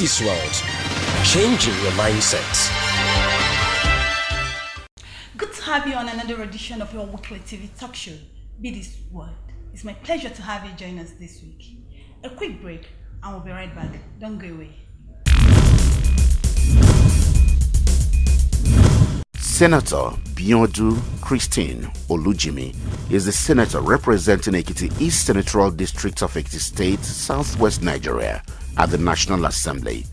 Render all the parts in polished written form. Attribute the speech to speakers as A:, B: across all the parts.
A: this world, changing your mindset.
B: Good to have you on another edition of your weekly TV talk show, Be This World. It's my pleasure to have you join us this week. A quick break and we'll be right back. Don't go away.
C: Senator Biodun C.Olujimi is the senator representing Ekiti East Senatorial District of Ekiti State, Southwest Nigeria, at the National Assembly.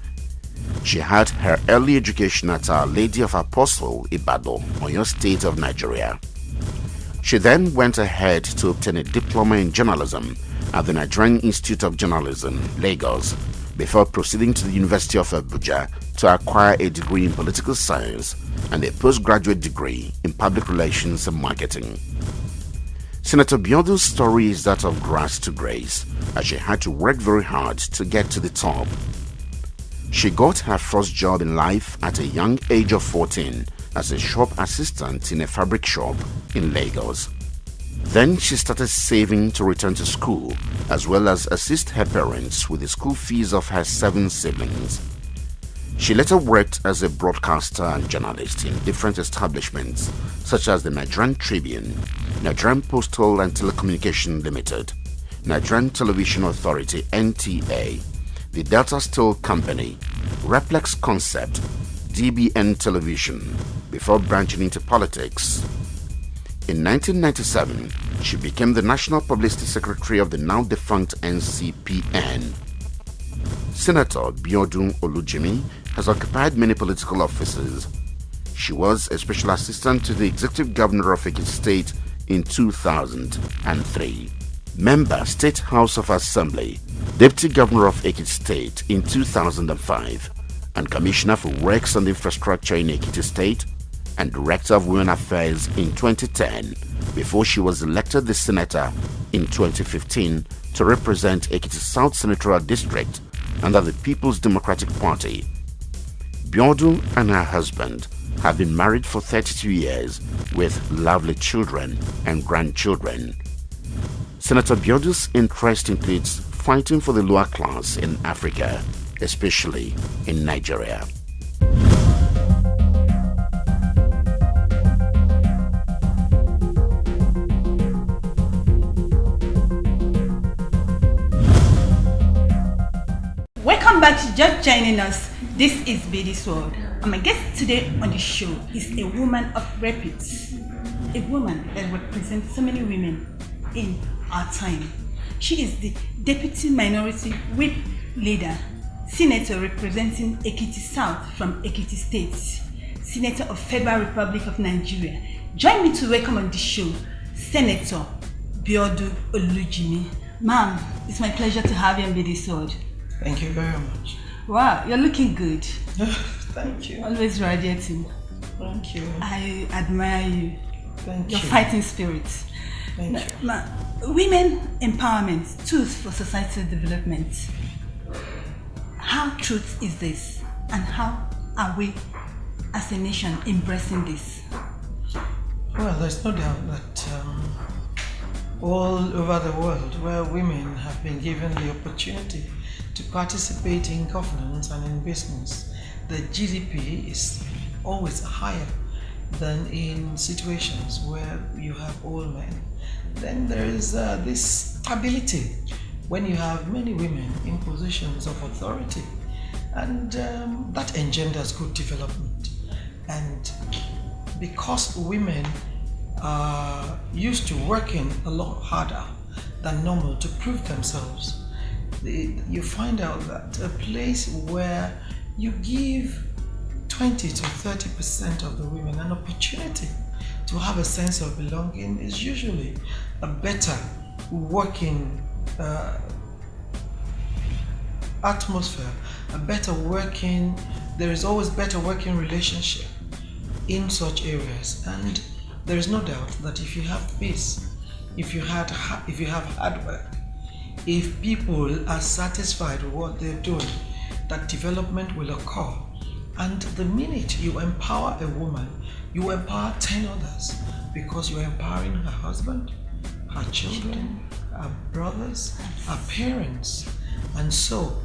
C: She had her early education at Our Lady of Apostle, Ibadan, Oyo State of Nigeria. She then went ahead to obtain a diploma in journalism at the Nigerian Institute of Journalism, Lagos, before proceeding to the University of Abuja to acquire a degree in political science and a postgraduate degree in public relations and marketing. Senator Biodun's story is that of grass to grace, as she had to work very hard to get to the top. She got her first job in life at a young age of 14 as a shop assistant in a fabric shop in Lagos. Then she started saving to return to school, as well as assist her parents with the school fees of her 7 siblings. She later worked as a broadcaster and journalist in different establishments such as the Nigerian Tribune, Nigerian Postal and Telecommunication Limited, Nigerian Television Authority (NTA), the Delta Steel Company, Replex Concept, DBN Television, before branching into politics. In 1997, she became the National Publicity Secretary of the now defunct NCPN. Senator Biodun Olujimi has occupied many political offices. She was a special assistant to the Executive Governor of Ekiti State in 2003, Member State House of Assembly, Deputy Governor of Ekiti State in 2005, and Commissioner for Works and Infrastructure in Ekiti State, and Director of Women Affairs in 2010, before she was elected the Senator in 2015 to represent Ekiti South Senatorial District under the People's Democratic Party. Biodun and her husband have been married for 32 years with lovely children and grandchildren. Senator Biodun's interest includes fighting for the lower class in Africa, especially in Nigeria.
B: Welcome back to just joining us. This is Be This World. And my guest today on the show is a woman of repute, a woman that represents so many women in our time. She is the Deputy Minority Whip Leader, Senator representing Ekiti South from Ekiti State, Senator of Federal Republic of Nigeria. Join me to welcome on the show Senator Biodun Olujimi. Ma'am, it's my pleasure to have you on Be This World.
D: Thank you very much.
B: Wow, you're looking good.
D: Thank you.
B: Always radiating.
D: Thank you.
B: I admire you.
D: Thank
B: Your
D: you.
B: fighting spirit.
D: Thank you.
B: Women empowerment, tools for societal development. How truth is this, and how are we as a nation embracing this?
D: Well, there's no doubt that all over the world where women have been given the opportunity to participate in governance and in business, the GDP is always higher than in situations where you have all men. Then there is this stability when you have many women in positions of authority, and that engenders good development. And because women are used to working a lot harder than normal to prove themselves, you find out that a place where you give 20 to 30% of the women an opportunity to have a sense of belonging is usually a better working atmosphere, there is always better working relationship in such areas. And there is no doubt that if you have peace, if you have hard work, if people are satisfied with what they're doing, that development will occur. And the minute you empower a woman, you empower 10 others, because you're empowering her husband, her children, her brothers, her parents. And so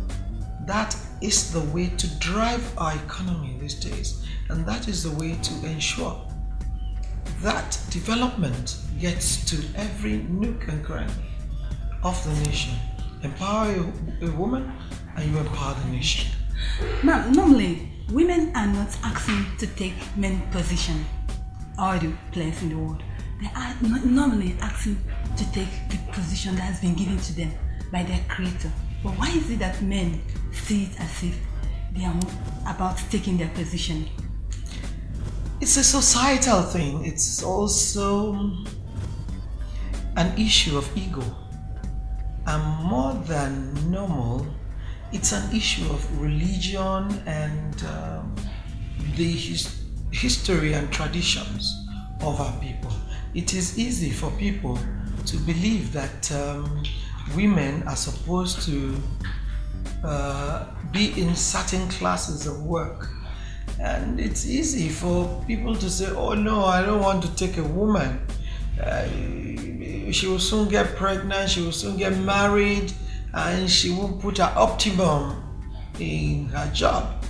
D: that is the way to drive our economy these days, and that is the way to ensure that development gets to every nook and cranny of the nation. Empower a woman and you empower the nation.
B: Ma'am, normally women are not asking to take main position or the place in the world. They are not normally asking to take the position that has been given to them by their creator. But why is it that men see it as if they are about taking their position?
D: It's a societal thing. It's also an issue of ego. And more than normal, it's an issue of religion and the history and traditions of our people. It is easy for people to believe that women are supposed to be in certain classes of work. And it's easy for people to say, oh no, I don't want to take a woman. She will soon get pregnant, she will soon get married, and she won't put her optimum in her job.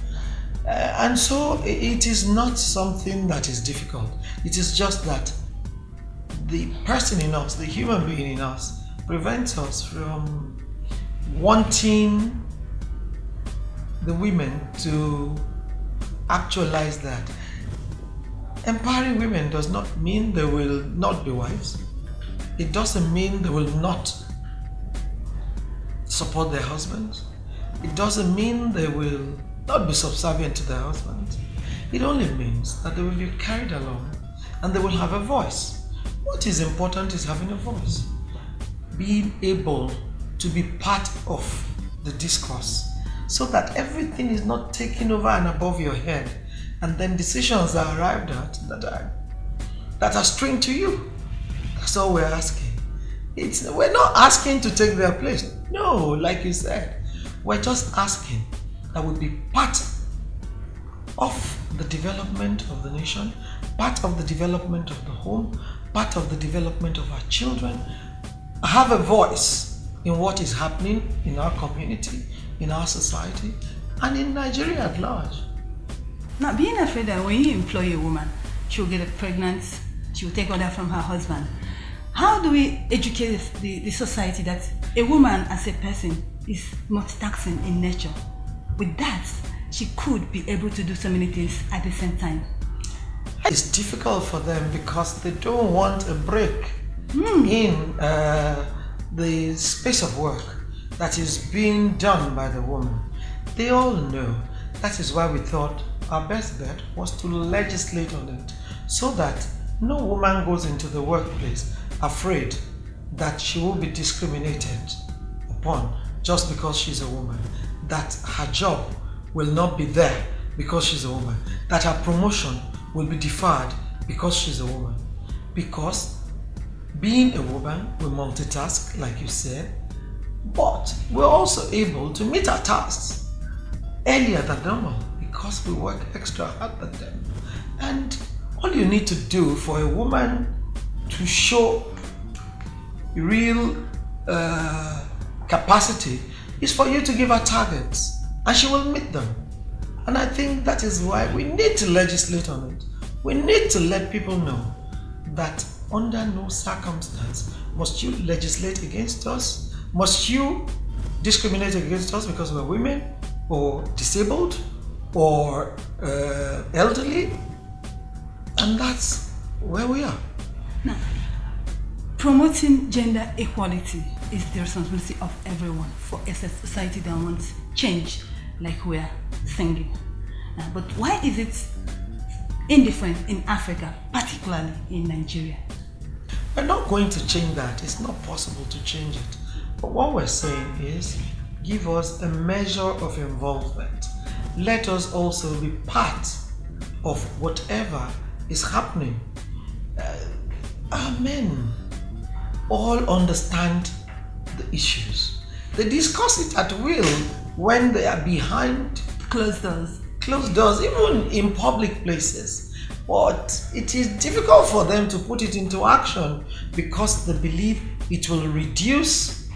D: And so it is not something that is difficult. It is just that the person in us, the human being in us, prevents us from wanting the women to actualize that. Empowering women does not mean they will not be wives. It doesn't mean they will not support their husbands. It doesn't mean they will not be subservient to their husbands. It only means that they will be carried along and they will have a voice. What is important is having a voice. Being able to be part of the discourse so that everything is not taken over and above your head, and then decisions are arrived at that are strange to you. That's all we're asking. We're not asking to take their place. No, like you said, we're just asking that we be part of the development of the nation, part of the development of the home, part of the development of our children, have a voice in what is happening in our community, in our society, and in Nigeria at large.
B: Now, being afraid that when you employ a woman, she'll get pregnant, she'll take order from her husband. How do we educate the society that a woman as a person is multitasking in nature? With that, she could be able to do so many things at the same time.
D: It's difficult for them because they don't want a break in the space of work that is being done by the woman. They all know. That is why we thought our best bet was to legislate on it so that no woman goes into the workplace afraid that she will be discriminated upon just because she's a woman, that her job will not be there because she's a woman, that her promotion will be deferred because she's a woman. Because being a woman, we multitask, like you said, but we're also able to meet our tasks earlier than normal because we work extra hard than them. And all you need to do for a woman to show real capacity is for you to give her targets and she will meet them. And I think that is why we need to legislate on it. We need to let people know that under no circumstance must you legislate against us, must you discriminate against us because we're women or disabled or elderly. And that's where we are.
B: Now, promoting gender equality is the responsibility of everyone for a society that wants change, like we're singing. But why is it indifferent in Africa, particularly in Nigeria?
D: We're not going to change that. It's not possible to change it. But what we're saying is, give us a measure of involvement. Let us also be part of whatever is happening. Our men all understand the issues. They discuss it at will when they are behind
B: Closed doors.
D: Closed doors, even in public places. But it is difficult for them to put it into action because they believe it will reduce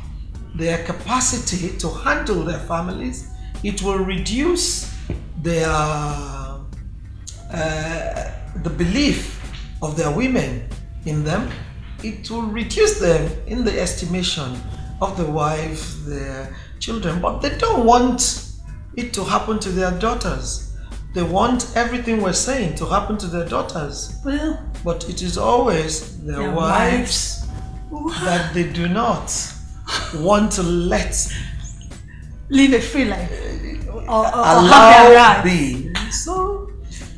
D: their capacity to handle their families It will reduce their the belief of their women in them. It will reduce them in the estimation of the wives, their children, but they don't want it to happen to their daughters. They want everything we're saying to happen to their daughters.
B: Well,
D: But it is always their wives that they do not want to let
B: live a free life. Or have
D: allow
B: their rights.
D: be. So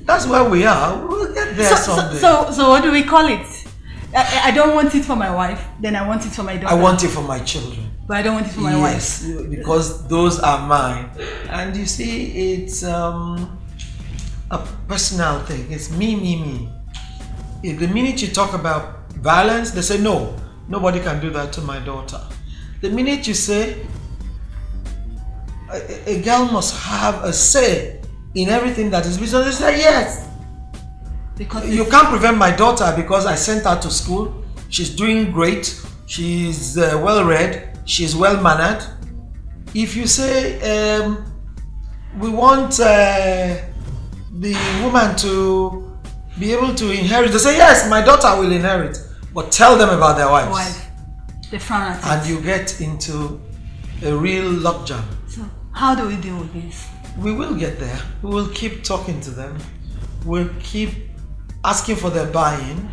D: that's where we are. We'll get there someday.
B: So what do we call it? I don't want it for my wife, then I want it for my daughter.
D: I want it for my children.
B: But I don't want it for my wife.
D: Yes, because those are mine. And you see, it's a personal thing. It's me. If the minute you talk about violence, they say, no, nobody can do that to my daughter. The minute you say, a girl must have a say in everything that is business, they say, yes.
B: Because
D: You can't prevent my daughter because I sent her to school. She's doing great. She's well read. She's well mannered. If you say we want the woman to be able to inherit, they say yes, my daughter will inherit. But tell them about their wives.
B: wife, they frown at it.
D: And you get into a real logjam.
B: So how do we deal with this?
D: We will get there. We will keep talking to them. We'll keep asking for their buy-in.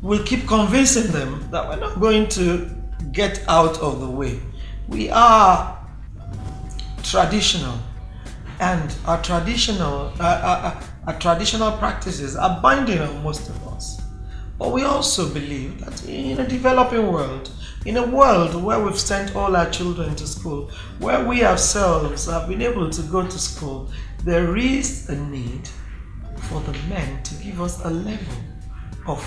D: We'll keep convincing them that we're not going to get out of the way. We are traditional, and our traditional practices are binding on most of us. But we also believe that in a developing world, in a world where we've sent all our children to school, where we ourselves have been able to go to school, there is a need for the men to give us a level of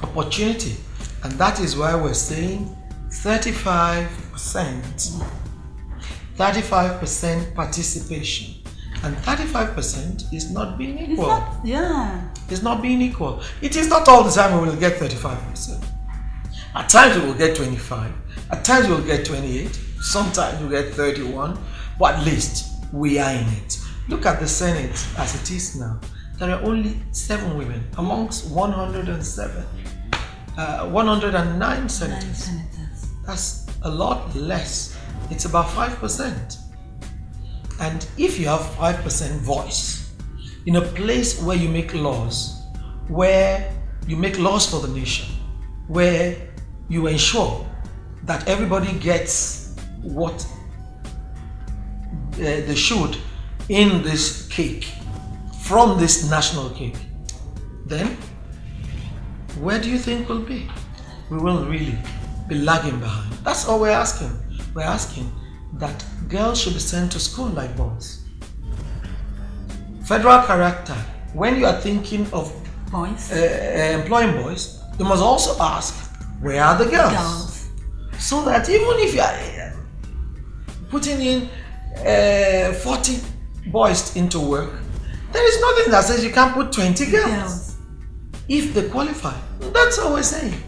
D: opportunity. And that is why we're saying 35% participation. And 35% is not being equal. It's not being equal. It is not all the time we will get 35%. At times we will get 25. At times we will get 28. Sometimes we'll get 31. But at least we are in it. Look at the Senate as it is now. There are only 7 women amongst 109 senators. That's a lot less. It's about 5%. And if you have 5% voice in a place where you make laws for the nation, where you ensure that everybody gets what they should in this cake, from this national cake, then where do you think we'll be? We will really be lagging behind. That's all we're asking. We're asking that girls should be sent to school like boys. Federal character, when you are thinking of
B: Boys.
D: employing boys, you must also ask, where are the girls? So that even if you are putting in 40 boys into work, there is nothing that says you can't put 20 girls. If they qualify. That's all we're saying.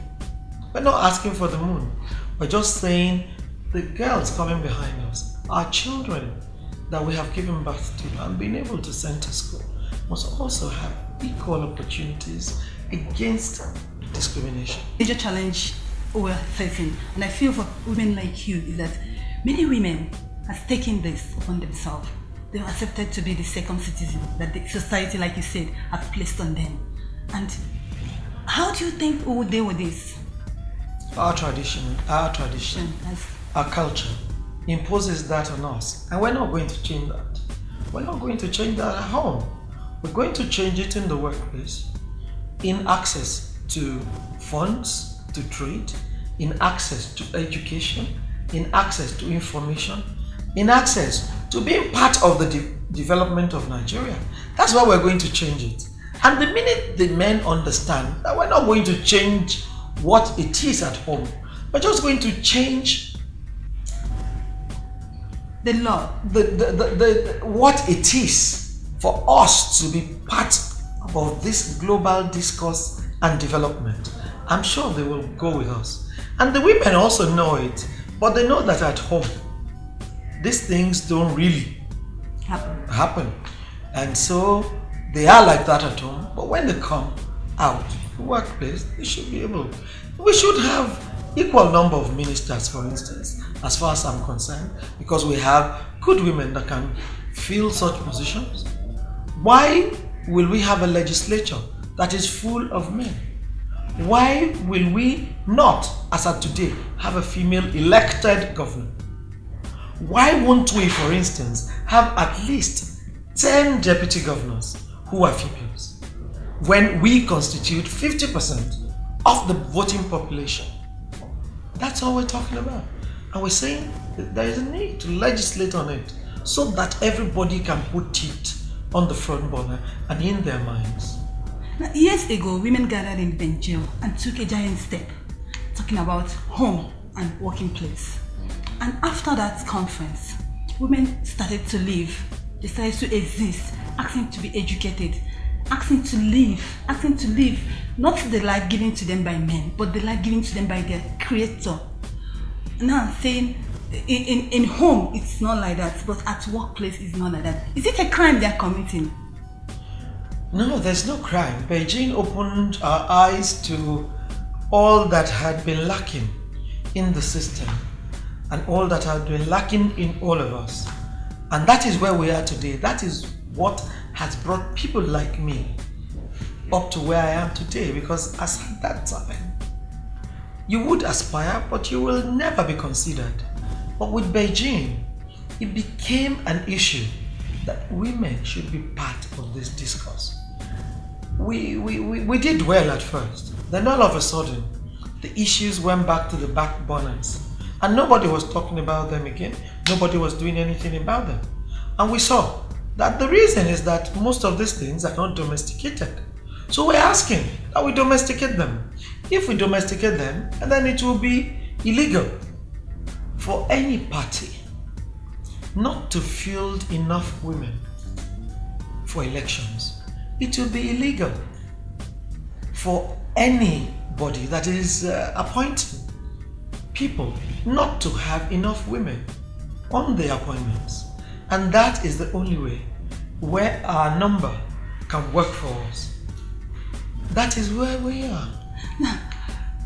D: We're not asking for the moon. We're just saying the girls coming behind us, our children that we have given birth to and been able to send to school, must also have equal opportunities against discrimination.
B: Major challenge we're facing, and I feel for women like you, is that many women have taken this upon themselves. They've accepted to be the second citizen that the society, like you said, have placed on them. And how do you think we will deal with this?
D: Our tradition, our culture imposes that on us, and we're not going to change that. We're not going to change that at home. We're going to change it in the workplace, in access to funds, to trade, in access to education, in access to information, in access to being part of the development of Nigeria. That's why we're going to change it. And the minute the men understand that we're not going to change what it is at home, we're just going to change
B: the law,
D: what it is for us to be part of this global discourse and development. I'm sure they will go with us. And the women also know it, but they know that at home these things don't really happen. And so they are like that at home, but when they come out, the workplace, they should be able. We should have equal number of ministers, for instance, as far as I'm concerned, because we have good women that can fill such positions. Why will we have a legislature that is full of men? Why will we not, as of today, have a female elected governor? Why won't we, for instance, have at least 10 deputy governors who are females when we constitute 50% of the voting population? That's all we're talking about. And we're saying that there is a need to legislate on it so that everybody can put it on the front burner and in their minds.
B: Now, years ago, women gathered in Benjail and took a giant step, talking about home and working place. And after that conference, women started to live. They started to exist, asking to be educated, asking to live not the life given to them by men, but the life given to them by their creator. Now I'm saying in home it's not like that, but at workplace it's not like that. Is it a crime they are committing?
D: No, there's no crime. Beijing opened our eyes to all that had been lacking in the system and all that had been lacking in all of us. And that is where we are today. That is what has brought people like me up to where I am today, because as at that time, you would aspire, but you will never be considered. But with Beijing, it became an issue that women should be part of this discourse. We did well at first. Then all of a sudden, the issues went back to the back burners. And nobody was talking about them again. Nobody was doing anything about them. And we saw that the reason is that most of these things are not domesticated. So we're asking that we domesticate them. If we domesticate them, and then it will be illegal for any party not to field enough women for elections. It will be illegal for anybody that is appointing people not to have enough women on their appointments. And that is the only way where our number can work for us. That is where we are.
B: Now,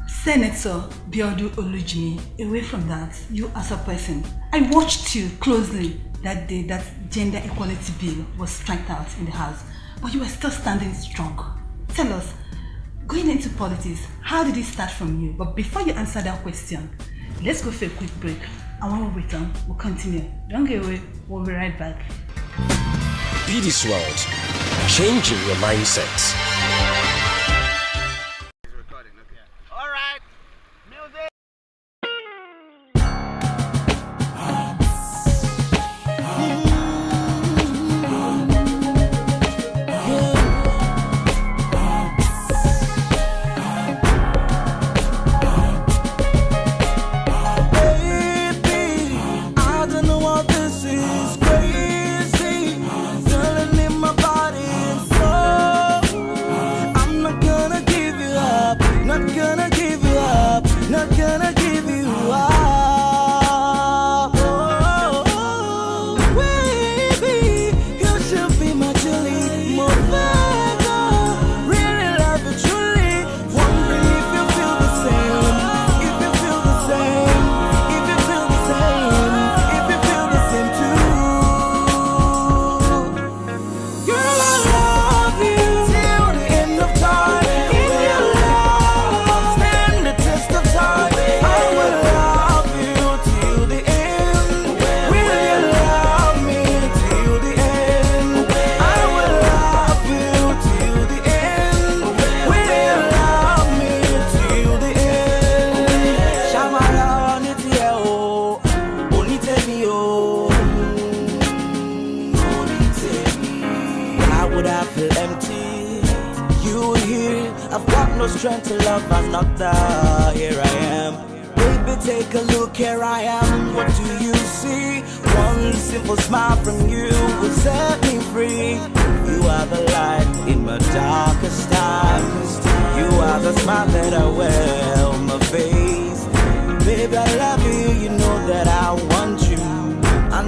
B: Senator Biodun Olujimi, away from that, you as a person, I watched you closely that day that gender equality bill was struck out in the House, but you were still standing strong. Tell us, going into politics, how did it start from you? But before you answer that question, let's go for a quick break. And when we return, we'll continue. Don't get away, we'll be right back.
A: Be this world, changing your mindset.
E: Strength to love another. Here I am. Baby, take a look. Here I am. What do you see? One simple smile from you will set me free. You are the light in my darkest times. You are the smile that I wear on my face. Baby, I love you. You know that I want you. I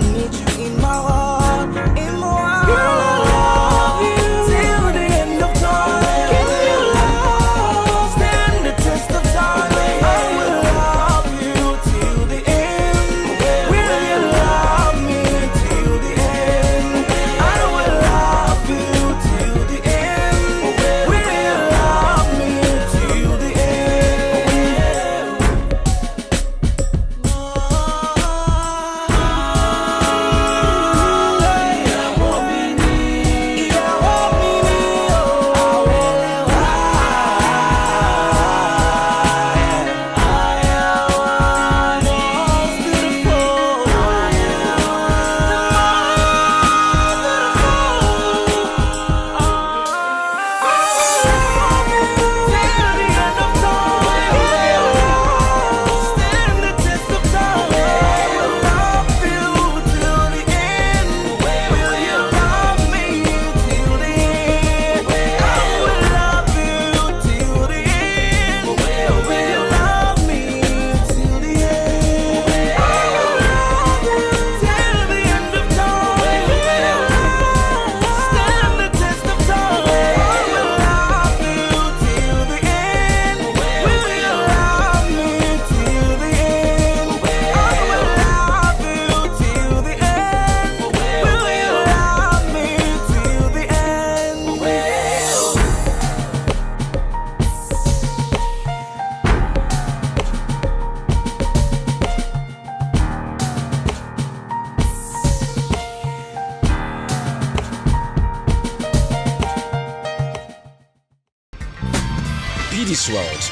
A: Be this world,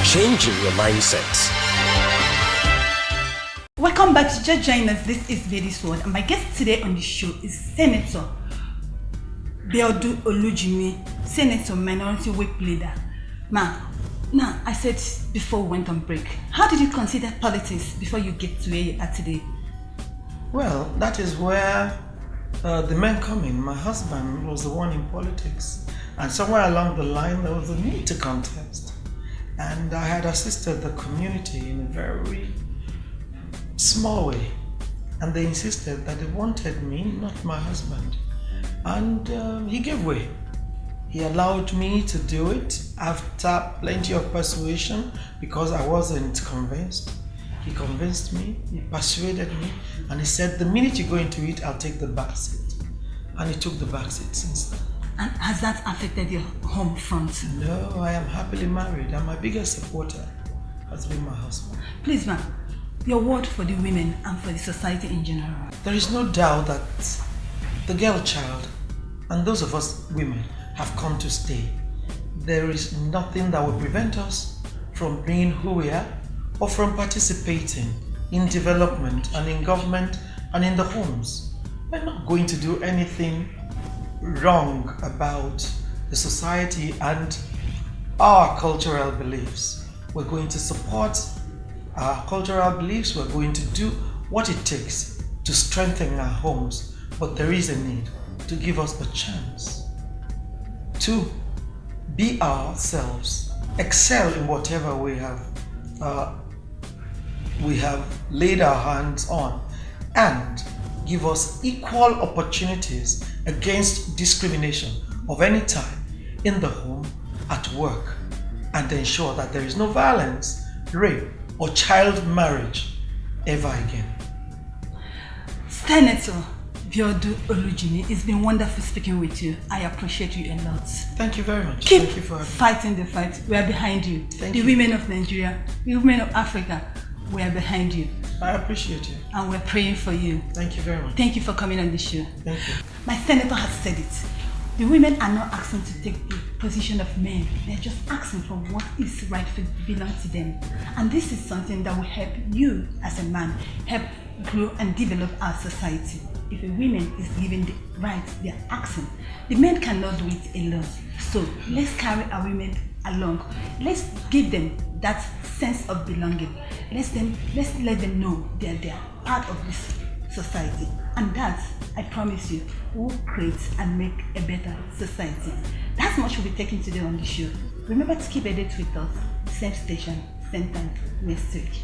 A: changing your mindset.
B: Welcome back to Just Join Us. This is Be This World, and my guest today on the show is Senator Biodun C.Olujimi, Senator Minority Whip Leader. Now, I said before we went on break, how did you consider politics before you get to where you are today?
D: Well, that is where the men come in. My husband was the one in politics, and somewhere along the line there was a need to contest. And I had assisted the community in a very small way, and they insisted that they wanted me, not my husband. And he gave way. He allowed me to do it after plenty of persuasion because I wasn't convinced. He convinced me, he persuaded me, and he said, the minute you go into it, I'll take the back seat. And he took the back seat since then.
B: And has that affected your home front?
D: No, I am happily married, and my biggest supporter has been my husband.
B: Please, ma'am, your word for the women and for the society in general.
D: There is no doubt that the girl child and those of us women have come to stay. There is nothing that will prevent us from being who we are or from participating in development and in government and in the homes. We're not going to do anything wrong about the society and our cultural beliefs. We're going to support our cultural beliefs. We're going to do what it takes to strengthen our homes, but there is a need to give us a chance to be ourselves, excel in whatever we have laid our hands on, and give us equal opportunities against discrimination of any time in the home, at work, and ensure that there is no violence, rape, or child marriage ever again.
B: Senator Biodun C.Olujimi, it's been wonderful speaking with you. I appreciate you a lot.
D: Thank you very much.
B: Keep
D: Thank you for
B: fighting the fight. We are behind you.
D: Thank
B: the
D: you.
B: women of Nigeria, the women of Africa, we are behind you.
D: I appreciate you.
B: And we're praying for you.
D: Thank you very much.
B: Thank you for coming on the show.
D: Thank you.
B: My senator has said it. The women are not asking to take the position of men. They're just asking for what is rightfully belong to them. And this is something that will help you as a man, help grow and develop our society. If a woman is given the right they are asking, the men cannot do it alone. So let's carry our women along. Let's give them that sense of belonging. Let's let them know they are part of this society. And that, I promise you, will create and make a better society. That's much we'll be taking today on the show. Remember to keep a date with us. Same station, same time next week.